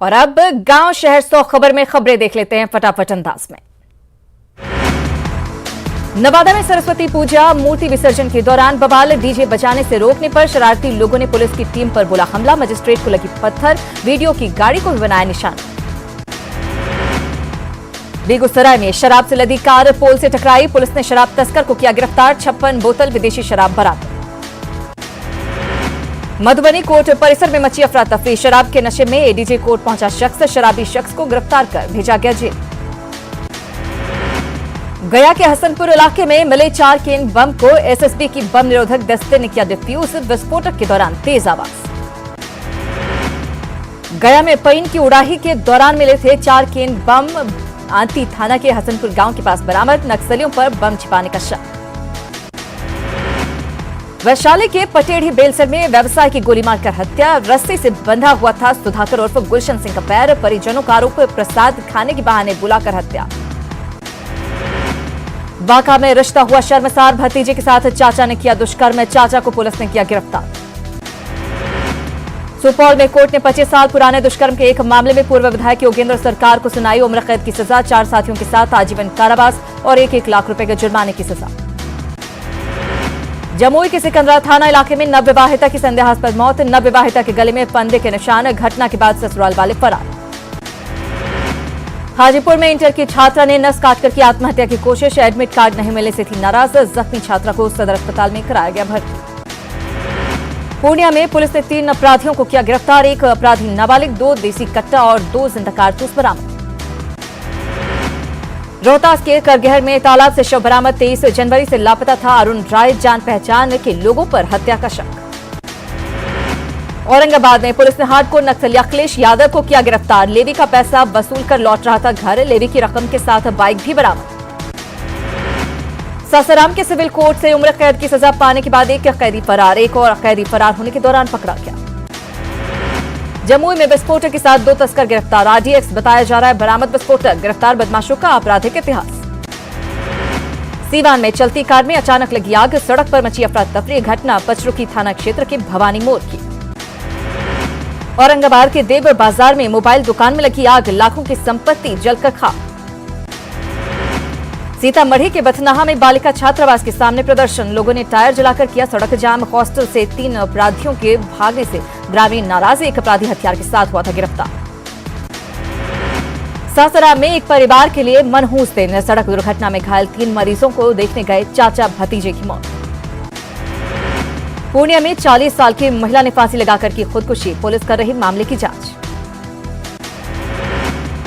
और अब गांव शहर 100 खबर में खबरें देख लेते हैं फटाफट अंदाज में। नवादा में सरस्वती पूजा मूर्ति विसर्जन के दौरान बवाल, डीजे बजाने से रोकने पर शरारती लोगों ने पुलिस की टीम पर बोला हमला, मजिस्ट्रेट को लगी पत्थर, वीडियो की गाड़ी को भी बनाया निशान। बेगूसराय में शराब से लदी कार पोल से टकराई, पुलिस ने शराब तस्कर को किया गिरफ्तार, 56 बोतल विदेशी शराब बरामद। मधुबनी कोर्ट परिसर में मची अफरा तफरी, शराब के नशे में एडीजे कोर्ट पहुंचा शख्स, शराबी शख्स को गिरफ्तार कर भेजा गया जेल। गया के हसनपुर इलाके में मिले 4 केन बम को एसएसबी की बम निरोधक दस्ते ने किया डिफ्यूज, विस्फोटक के दौरान तेज आवाज। गया में पईन की उड़ाही के दौरान मिले थे 4 केन बम, आंती थाना के हसनपुर गांव के पास बरामद, नक्सलियों पर बम छिपाने का शक। वैशाली के पटेढ़ी बेलसर में व्यवसाय की गोली मारकर हत्या, रस्सी से बंधा हुआ था सुधाकर उर्फ गुलशन सिंह का पैर, परिजनों का आरोप प्रसाद खाने के बहाने बुलाकर हत्या। बांका में रिश्ता हुआ शर्मसार, भतीजे के साथ चाचा ने किया दुष्कर्म, चाचा को पुलिस ने किया गिरफ्तार। सुपौल में कोर्ट ने 25 साल पुराने दुष्कर्म के एक मामले में पूर्व विधायक योगेंद्र सरकार को सुनाई उम्र कैद की सजा, 4 साथियों के साथ आजीवन कारावास और 1-1 लाख रुपए के जुर्माने की सजा। जमुई के सिकंदरा थाना इलाके में नवविवाहिता की संदेहास्पद मौत, नवविवाहिता के गले में फंदे के निशान, घटना के बाद ससुराल वाले फरार। हाजीपुर में इंटर की छात्रा ने नस काटकर की आत्महत्या की कोशिश, एडमिट कार्ड नहीं मिलने से थी नाराज, जख्मी छात्रा को सदर अस्पताल में कराया गया भर्ती। पूर्णिया में पुलिस ने 3 अपराधियों को किया गिरफ्तार, 1 अपराधी नाबालिग, 2 देसी कट्टा और 2 जिंदा कारतूस बरामद। रोहतास के करगहर में तालाब से शव बरामद, 23 जनवरी से लापता था अरुण राय, जान पहचान के लोगों पर हत्या का शक। औरंगाबाद में पुलिस ने हार्डकोर नक्सली अखिलेश यादव को किया गिरफ्तार, लेवी का पैसा वसूल कर लौट रहा था घर, लेवी की रकम के साथ बाइक भी बरामद। सासाराम के सिविल कोर्ट से उम्र कैद की सजा पाने के बाद एक कैदी फरार, एक और कैदी फरार होने के दौरान पकड़ा गया। जमुई में विस्फोटक के साथ 2 तस्कर गिरफ्तार, आरडीएक्स बताया जा रहा है बरामद विस्फोटक, गिरफ्तार बदमाशों का आपराधिक इतिहास। सीवान में चलती कार में अचानक लगी आग, सड़क पर मची अफरा तफरी, घटना पचरुखी थाना क्षेत्र के भवानी मोड़ की। औरंगाबाद के देवर बाजार में मोबाइल दुकान में लगी आग, लाखों की संपत्ति जलकर खाक। सीतामढ़ी के बथनाहा में बालिका छात्रावास के सामने प्रदर्शन, लोगों ने टायर जलाकर किया सड़क जाम, हॉस्टल से 3 अपराधियों के भागने से ग्रामीण नाराज, एक अपराधी हथियार के साथ हुआ था गिरफ्तार। सासाराम में एक परिवार के लिए मनहूस दिन, सड़क दुर्घटना में घायल 3 मरीजों को देखने गए चाचा भतीजे की मौत। पूर्णिया में 40 साल की महिला ने फांसी लगाकर की खुदकुशी, पुलिस कर रही मामले की जांच।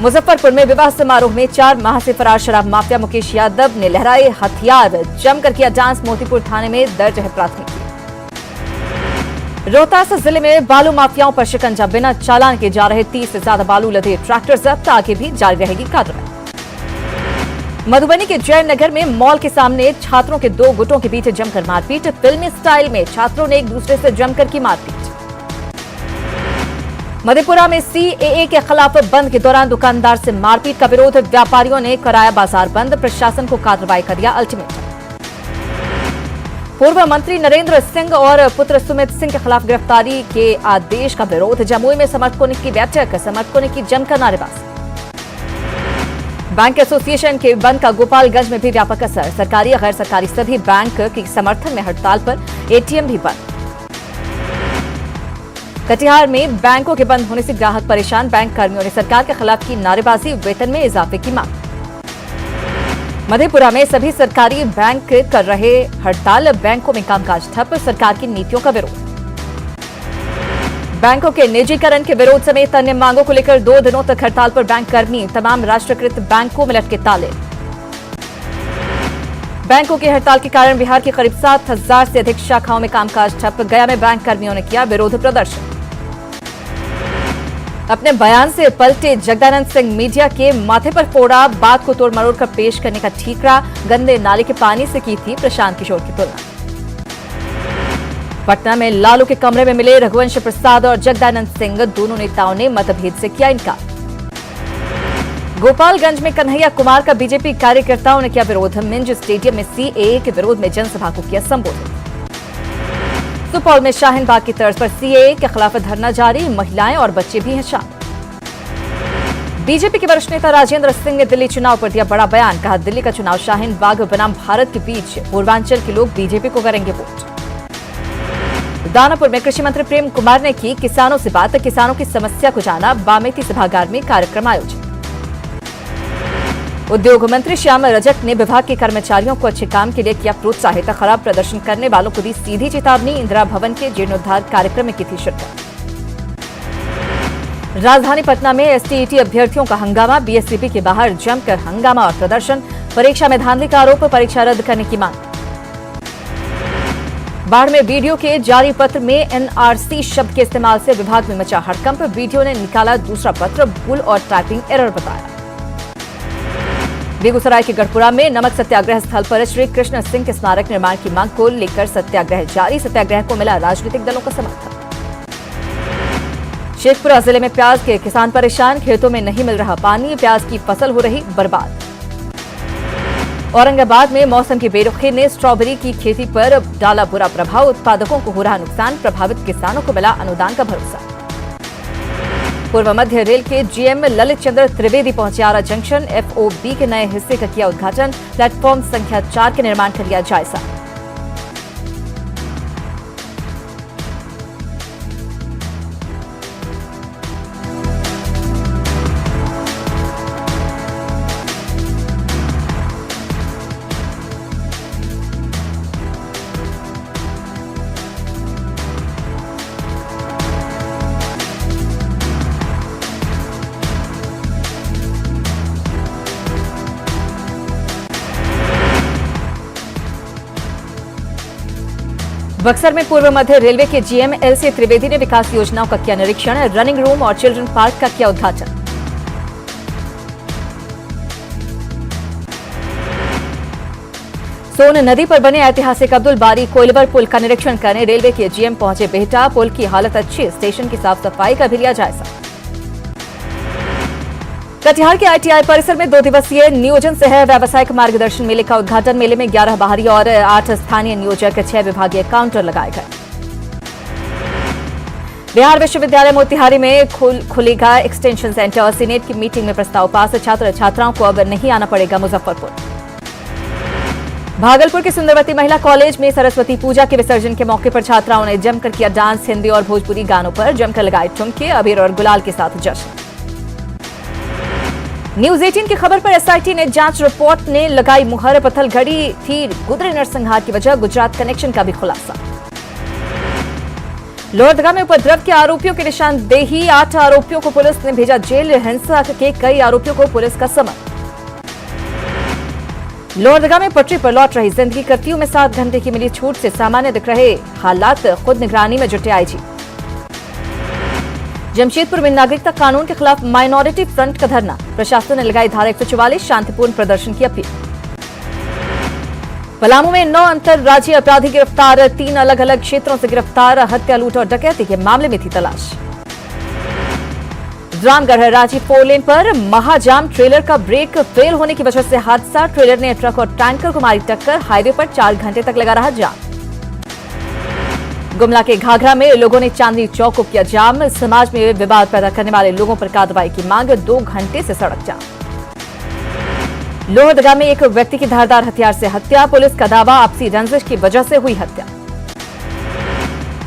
मुजफ्फरपुर में विवाह समारोह में 4 माह से फरार शराब माफिया मुकेश यादव ने लहराए हथियार, जमकर किया डांस, मोतीपुर थाने में दर्ज है प्राथमिकी। रोहतास जिले में बालू माफियाओं पर शिकंजा, बिना चालान के जा रहे 30 से ज्यादा बालू लदे ट्रैक्टर जब्त, आगे भी जारी रहेगी कार्रवाई। मधुबनी के जैन नगर में मॉल के सामने छात्रों के 2 गुटों के बीच जमकर मारपीट, फिल्मी स्टाइल में छात्रों ने एक दूसरे से जमकर की मारपीट। मधेपुरा में सीएए के खिलाफ बंद के दौरान दुकानदार से मारपीट का विरोध, व्यापारियों ने कराया बाजार बंद, प्रशासन को कार्रवाई का दिया अल्टीमेटम। पूर्व मंत्री नरेंद्र सिंह और पुत्र सुमित सिंह के खिलाफ गिरफ्तारी के आदेश का विरोध, जमुई में समर्थकों ने की बैठक, समर्थकों ने की जमकर नारेबाजी। बैंक एसोसिएशन के बंद का गोपालगंज में भी व्यापक असर, सरकारी गैर सरकारी सभी बैंक के समर्थन में हड़ताल पर, एटीएम भी बंद। कटिहार में बैंकों के बंद होने से ग्राहक परेशान, बैंक कर्मियों ने सरकार के खिलाफ की नारेबाजी, वेतन में इजाफे की मांग। मधेपुरा में सभी सरकारी बैंक कर रहे हड़ताल, बैंकों में कामकाज ठप, सरकार की नीतियों का विरोध। बैंकों के निजीकरण के विरोध समेत अन्य मांगों को लेकर 2 दिनों तक हड़ताल पर बैंक कर्मी, तमाम राष्ट्रीयकृत बैंकों में लटके ताले। बैंकों की हड़ताल के कारण बिहार की करीब 7,000 से अधिक शाखाओं में कामकाज ठप, गया में बैंक कर्मियों ने किया विरोध प्रदर्शन। अपने बयान से पलटे जगदानंद सिंह, मीडिया के माथे पर फोड़ा, बात को तोड़ मरोड़ कर पेश करने का ठीकरा, गंदे नाले के पानी से की थी प्रशांत किशोर की तुलना। पटना में लालू के कमरे में मिले रघुवंश प्रसाद और जगदानंद सिंह, दोनों नेताओं ने मतभेद से किया इनकार। गोपालगंज में कन्हैया कुमार का बीजेपी कार्यकर्ताओं ने किया विरोध, मिंज स्टेडियम में सीएए के विरोध में जनसभा को किया संबोधित। सुपौल में शाहीन बाग की तर्ज पर सीएए के खिलाफ धरना जारी, महिलाएं और बच्चे भी हैं शामिल। बीजेपी के वरिष्ठ नेता राजेंद्र सिंह ने दिल्ली चुनाव पर दिया बड़ा बयान। कहा, दिल्ली का चुनाव शाहीन बाग बनाम भारत के बीच, पूर्वांचल के लोग बीजेपी को करेंगे वोट। दानापुर में कृषि मंत्री प्रेम कुमार ने की किसानों से बात। किसानों की समस्या को जाना। बामेती सभागार में कार्यक्रम आयोजित। उद्योग मंत्री श्याम रजक ने विभाग के कर्मचारियों को अच्छे काम के लिए किया प्रोत्साहित। खराब प्रदर्शन करने वालों को दी सीधी चेतावनी। इंदिरा भवन के जीर्णोद्धार कार्यक्रम में की थी शिरकत। राजधानी पटना में एसटीईटी अभ्यर्थियों का हंगामा। बीएससीपी के बाहर जमकर हंगामा और प्रदर्शन। परीक्षा में धांधली का आरोप। परीक्षा रद्द करने की मांग। बाढ़ में वीडियो के जारी पत्र में एनआरसी शब्द के इस्तेमाल से विभाग में मचा हड़कंप। वीडियो ने निकाला दूसरा पत्र, भूल और टाइपिंग एरर बताया। बेगूसराय के गढ़पुरा में नमक सत्याग्रह स्थल पर श्री कृष्ण सिंह के स्मारक निर्माण की मांग को लेकर सत्याग्रह जारी। सत्याग्रह को मिला राजनीतिक दलों का समर्थन। शेखपुरा जिले में प्याज के किसान परेशान। खेतों में नहीं मिल रहा पानी। प्याज की फसल हो रही बर्बाद। औरंगाबाद में मौसम की बेरुखी ने स्ट्रॉबेरी की खेती पर डाला बुरा प्रभाव। उत्पादकों को हो रहा नुकसान। प्रभावित किसानों को मिला अनुदान का भरोसा। पूर्व मध्य रेल के जीएम ललित चंद्र त्रिवेदी पहुंचे आरा जंक्शन। एफओबी के नए हिस्से का किया उद्घाटन। प्लेटफॉर्म संख्या 4 के निर्माण का लिया जायजा। बक्सर में पूर्व मध्य रेलवे के जीएम एलसी त्रिवेदी ने विकास योजनाओं का किया निरीक्षण। रनिंग रूम और चिल्ड्रन पार्क का किया उद्घाटन। सोन नदी पर बने ऐतिहासिक अब्दुल बारी कोइलवर पुल का निरीक्षण करने रेलवे के जीएम पहुंचे बेहटा। पुल की हालत अच्छी। स्टेशन की साफ सफाई का भी लिया जायजा। कटिहार के आईटीआई परिसर में 2 दिवसीय नियोजन सह व्यावसायिक मार्गदर्शन मेले का उद्घाटन। मेले में 11 बाहरी और 8 स्थानीय नियोजक, 6 विभागीय काउंटर लगाए गए। बिहार विश्वविद्यालय मोतिहारी में खुलेगा एक्सटेंशन सेंटर। सीनेट की मीटिंग में प्रस्ताव पास। छात्र छात्राओं को अब नहीं आना पड़ेगा मुजफ्फरपुर। भागलपुर के सुंदरवती महिला कॉलेज में सरस्वती पूजा के विसर्जन के मौके पर छात्राओं ने जमकर किया डांस। हिंदी और भोजपुरी गानों पर जमकर लगाए ठुमके। अबीर और गुलाल के साथ जश्न। न्यूज 18 की खबर पर एसआईटी ने जांच रिपोर्ट ने लगाई मुहर। पत्थलगड़ी थी गुदरी नरसंहार की वजह। गुजरात कनेक्शन का भी खुलासा। लोहरदगा में उपद्रव के आरोपियों की निशानदेही। 8 आरोपियों को पुलिस ने भेजा जेल। हिंसा के कई आरोपियों को पुलिस का समन। लोहरदगा में पटरी पर लौट रही जिंदगी। कर्फ्यू में 7 घंटे की मिली छूट से सामान्य दिख रहे हालात। खुद निगरानी में जुटे आईजी। जमशेदपुर में नागरिकता कानून के खिलाफ माइनॉरिटी फ्रंट का धरना। प्रशासन ने लगाई धारा 144। शांतिपूर्ण प्रदर्शन की अपील। पलामू में 9 अंतर्राज्यीय अपराधी गिरफ्तार। 3 अलग अलग क्षेत्रों से गिरफ्तार। हत्या, लूट और डकैती के मामले में थी तलाश। रामगढ़ रांची 4 लेन पर महाजाम। ट्रेलर का ब्रेक फेल होने की वजह से हादसा। ट्रेलर ने ट्रक और टैंकर को मारी टक्कर। हाईवे पर 4 घंटे तक लगा रहा जाम। गुमला के घाघरा में लोगों ने चांदनी चौक को किया जाम। समाज में विवाद पैदा करने वाले लोगों पर कार्रवाई की मांग। 2 घंटे से सड़क जाम। लोहरदगा में एक व्यक्ति की धारदार हथियार से हत्या। पुलिस का दावा आपसी रंजिश की वजह से हुई हत्या।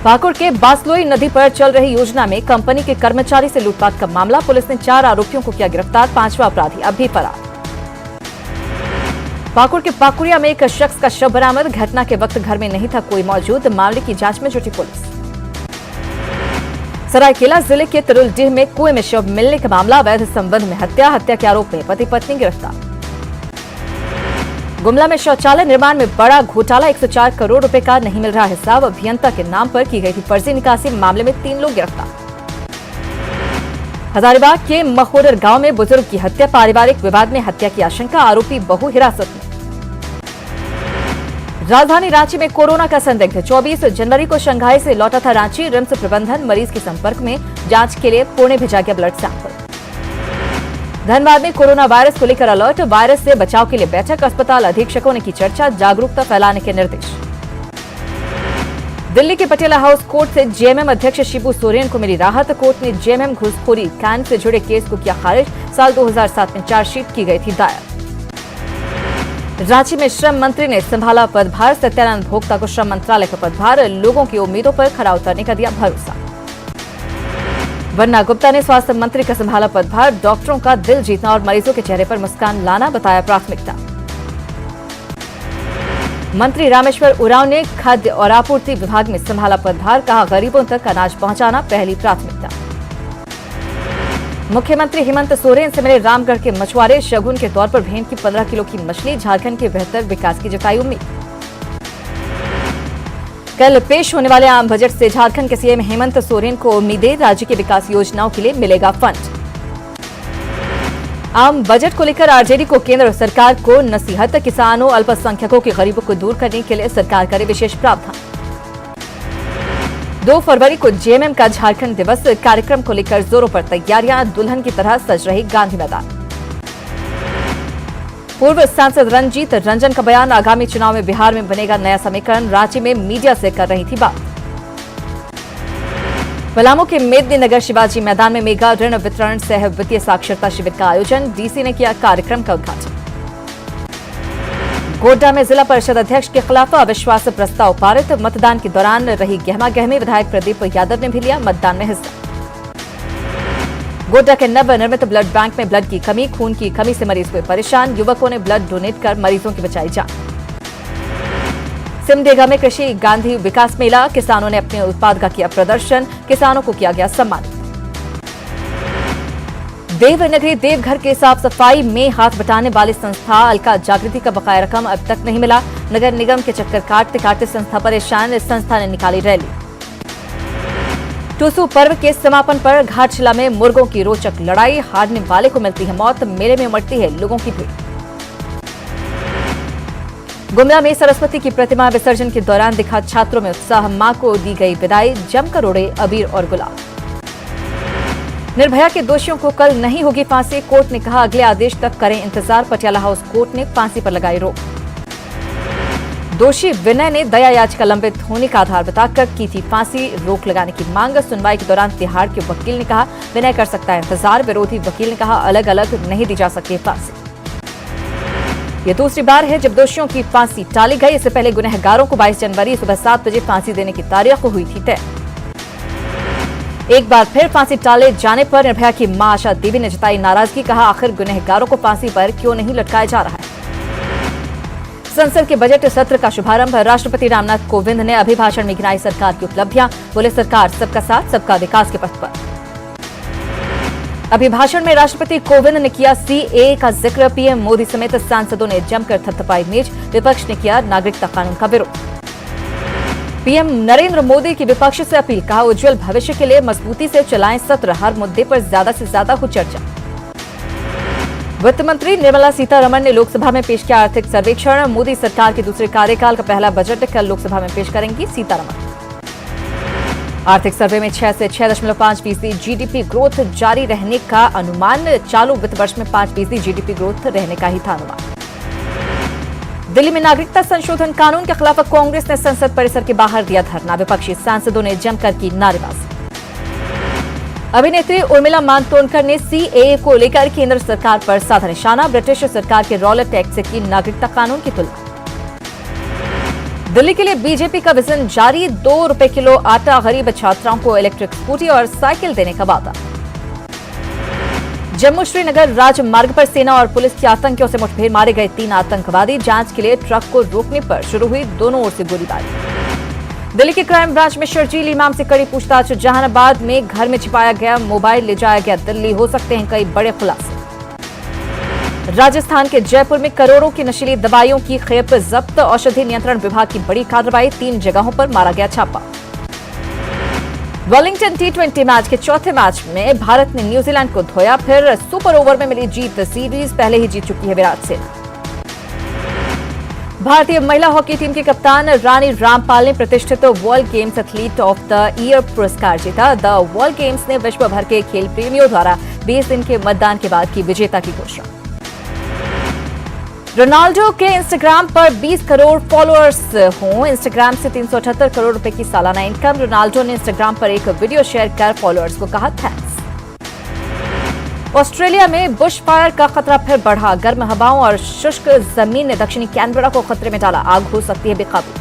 पाकुड़ के बासलोई नदी पर चल रही योजना में कंपनी के कर्मचारी से लूटपाट का मामला। पुलिस ने 4 आरोपियों को किया गिरफ्तार। 5वां अपराधी अब भी फरार। पाकुड़ के पाकुड़िया में एक शख्स का शव बरामद। घटना के वक्त घर में नहीं था कोई मौजूद। मामले की जांच में जुटी पुलिस। सरायकेला जिले के तिरुलडीह में कुएं में शव मिलने का मामला। अवैध संबंध में हत्या। हत्या के आरोप में पति पत्नी गिरफ्तार। गुमला में शौचालय निर्माण में बड़ा घोटाला। 104 करोड़ रुपए का नहीं मिल रहा हिसाब। अभियंता के नाम पर की गई थी फर्जी निकासी। मामले में 3 लोग गिरफ्तार। हजारीबाग के महोदर गांव में बुजुर्ग की हत्या। पारिवारिक विवाद में हत्या की आशंका। आरोपी बहू हिरासत में। राजधानी रांची में कोरोना का संदिग्ध 24 जनवरी को शंघाई से लौटा था रांची। रिम्स प्रबंधन मरीज के संपर्क में। जांच के लिए पुणे भेजा गया ब्लड सैंपल। धनबाद में कोरोना वायरस को लेकर अलर्ट। वायरस से बचाव के लिए बैठक। अस्पताल अधीक्षकों ने की चर्चा। जागरूकता फैलाने के निर्देश। दिल्ली के पटियाला हाउस कोर्ट से जेएमएम अध्यक्ष शिबू सोरेन को मिली राहत। कोर्ट ने जेएमएम घूसखोरी कांड से जुड़े केस को किया खारिज। साल 2007 में चार्जशीट की गई थी दायर। रांची में श्रम मंत्री ने संभाला पदभार। सत्यानंद भोक्ता को श्रम मंत्रालय का पदभार। लोगों की उम्मीदों पर खरा उतरने का दिया भरोसा। वरना गुप्ता ने स्वास्थ्य मंत्री का संभाला पदभार। डॉक्टरों का दिल जीतना और मरीजों के चेहरे पर मुस्कान लाना बताया प्राथमिकता। मंत्री रामेश्वर उरांव ने खाद्य और आपूर्ति विभाग में संभाला पदभार। कहा, गरीबों तक अनाज पहुंचाना पहली प्राथमिकता। मुख्यमंत्री हेमंत सोरेन से मिले रामगढ़ के मछुआरे। शगुन के तौर पर भेंट की 15 किलो की मछली। झारखंड के बेहतर विकास की जताई उम्मीद। कल पेश होने वाले आम बजट से झारखंड के सीएम हेमंत सोरेन को उम्मीदें। राज्य की विकास योजनाओं के लिए मिलेगा फंड। आम बजट को लेकर आरजेडी को केंद्र सरकार को नसीहत। किसानों, अल्पसंख्यकों के गरीबों को दूर करने के लिए सरकार करे विशेष प्रावधान। 2 फरवरी को जेएमएम का झारखंड दिवस कार्यक्रम को लेकर जोरों पर तैयारियां। दुल्हन की तरह सज रही गांधी मैदान। पूर्व सांसद रंजीत रंजन का बयान। आगामी चुनाव में बिहार में बनेगा नया समीकरण। रांची में मीडिया से कर रही थी बात। पलामू के मेदिनीनगर शिवाजी मैदान में मेगा ऋण वितरण सह वित्तीय साक्षरता शिविर का आयोजन। डीसी ने किया कार्यक्रम का उद्घाटन। गोड्डा में जिला परिषद अध्यक्ष के खिलाफ अविश्वास प्रस्ताव पारित। मतदान के दौरान रही गहमागहमी। विधायक प्रदीप यादव ने भी लिया मतदान में हिस्सा। गोड्डा के नवनिर्मित ब्लड बैंक में ब्लड की कमी। खून की कमी से मरीज हुए परेशान। युवकों ने ब्लड डोनेट कर मरीजों की बचाई जान। सिमडेगा में कृषि गांधी विकास मेला। किसानों ने अपने उत्पाद का किया प्रदर्शन। किसानों को किया गया सम्मान। देवनगरी देवघर के साफ सफाई में हाथ बटाने वाली संस्था अलका जागृति का बकाया रकम अब तक नहीं मिला। नगर निगम के चक्कर काटते काटते संस्था परेशान। संस्था ने निकाली रैली। टूसू पर्व के समापन पर घाटशिला में मुर्गों की रोचक लड़ाई। हारने वाले को मिलती है मौत। मेले में उमड़ती है लोगों की भीड़। गुमला में सरस्वती की प्रतिमा विसर्जन के दौरान दिखा छात्रों में उत्साह। मां को दी गई विदाई। जमकर उड़े अबीर और गुलाल। निर्भया के दोषियों को कल नहीं होगी फांसी। कोर्ट ने कहा, अगले आदेश तक करें इंतजार। पटियाला हाउस कोर्ट ने फांसी पर लगाई रोक। दोषी विनय ने दया याचिका लंबित होने का आधार बताकर की थी फांसी रोक लगाने की मांग। सुनवाई के दौरान तिहाड़ के वकील ने कहा, विनय कर सकता है इंतजार। विरोधी वकील ने कहा, अलग अलग नहीं दी जा सकती फांसी। यह दूसरी बार है जब दोषियों की फांसी टाली गई। इससे पहले गुनहगारों को 22 जनवरी सुबह 7 बजे फांसी देने की तारीख हुई थी तय। एक बार फिर फांसी टाले जाने पर निर्भया की मां आशा देवी ने जताई नाराजगी। कहा, आखिर गुनहगारों को फांसी पर क्यों नहीं लटकाया जा रहा है। संसद के बजट सत्र का शुभारंभ। राष्ट्रपति रामनाथ कोविंद ने अभिभाषण में गिनाई सरकार की उपलब्धियां। बोले, सरकार सबका साथ सबका विकास के पथ पर। अभिभाषण में राष्ट्रपति कोविंद ने किया सीएए का जिक्र। पीएम मोदी समेत सांसदों ने जमकर थपथपाई मेज। विपक्ष ने किया नागरिकता कानून का विरोध। पीएम नरेंद्र मोदी की विपक्ष से अपील। कहा, उज्जवल भविष्य के लिए मजबूती से चलाएं सत्र। हर मुद्दे पर ज्यादा से ज्यादा हो चर्चा। वित्त मंत्री निर्मला सीतारमण ने लोकसभा में पेश किया आर्थिक सर्वेक्षण। मोदी सरकार के दूसरे कार्यकाल का पहला बजट कल लोकसभा में पेश करेंगी सीतारमण। आर्थिक सर्वे में 6 से 6.5% जीडीपी ग्रोथ जारी रहने का अनुमान। चालू वित्त वर्ष में 5% जीडीपी ग्रोथ रहने का ही था अनुमान। दिल्ली में नागरिकता संशोधन कानून के खिलाफ कांग्रेस ने संसद परिसर के बाहर दिया धरना। विपक्षी सांसदों ने जमकर की नारेबाजी। अभिनेत्री उर्मिला मातोंडकर ने सीएए को लेकर केंद्र सरकार पर साधा निशाना। ब्रिटिश सरकार के रॉलेट एक्ट से की नागरिकता कानून की तुलना। दिल्ली के लिए बीजेपी का विजन जारी। 2 रुपए किलो आटा। गरीब छात्राओं को इलेक्ट्रिक स्कूटी और साइकिल देने का वादा। जम्मू श्रीनगर राजमार्ग पर सेना और पुलिस की आतंकियों से मुठभेड़। मारे गए 3 आतंकवादी। जांच के लिए ट्रक को रोकने पर शुरू हुई दोनों ओर से गोलीबारी। दिल्ली के क्राइम ब्रांच में शर्जील इमाम से कड़ी पूछताछ। जहानाबाद में घर में छिपाया गया मोबाइल ले जाया गया दिल्ली। हो सकते हैं कई बड़े खुलासे। राजस्थान के जयपुर में करोड़ों की नशीली दवाइयों की खेप जब्त। औषधि नियंत्रण विभाग की बड़ी कार्रवाई। 3 जगहों पर मारा गया छापा। वेलिंगटन T20 मैच के चौथे मैच में भारत ने न्यूजीलैंड को धोया। फिर सुपर ओवर में मिली जीत। सीरीज पहले ही जीत चुकी है विराट सेना। भारतीय महिला हॉकी टीम की कप्तान रानी रामपाल ने प्रतिष्ठित world games athlete of the year पुरस्कार जीता। द वर्ल्ड गेम्स ने विश्व भर के खेल प्रेमियों द्वारा 20 दिन के मतदान के बाद की विजेता की घोषणा। रोनाल्डो के इंस्टाग्राम पर 20 करोड़ फॉलोअर्स हों। इंस्टाग्राम से 378 करोड़ रुपए की सालाना इनकम। रोनाल्डो ने इंस्टाग्राम पर एक वीडियो शेयर कर फॉलोअर्स को कहा थैंक्स। ऑस्ट्रेलिया में बुश फायर का खतरा फिर बढ़ा। गर्म हवाओं और शुष्क जमीन ने दक्षिणी कैनबरा को खतरे में डाला। आग हो सकती है बेकाबू।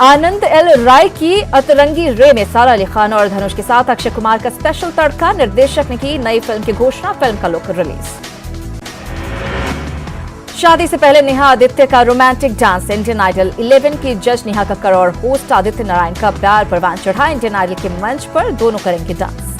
आनंद एल राय की अतरंगी रे में सारा अली खान और धनुष के साथ अक्षय कुमार का स्पेशल तड़का। निर्देशक ने की नई फिल्म की घोषणा। फिल्म का लुक रिलीज। शादी से पहले नेहा आदित्य का रोमांटिक डांस। इंडियन आइडल 11 की जज नेहा कक्कड़ और होस्ट आदित्य नारायण का प्यार परवान चढ़ा। इंडियन आइडल के मंच पर दोनों करेंगे डांस।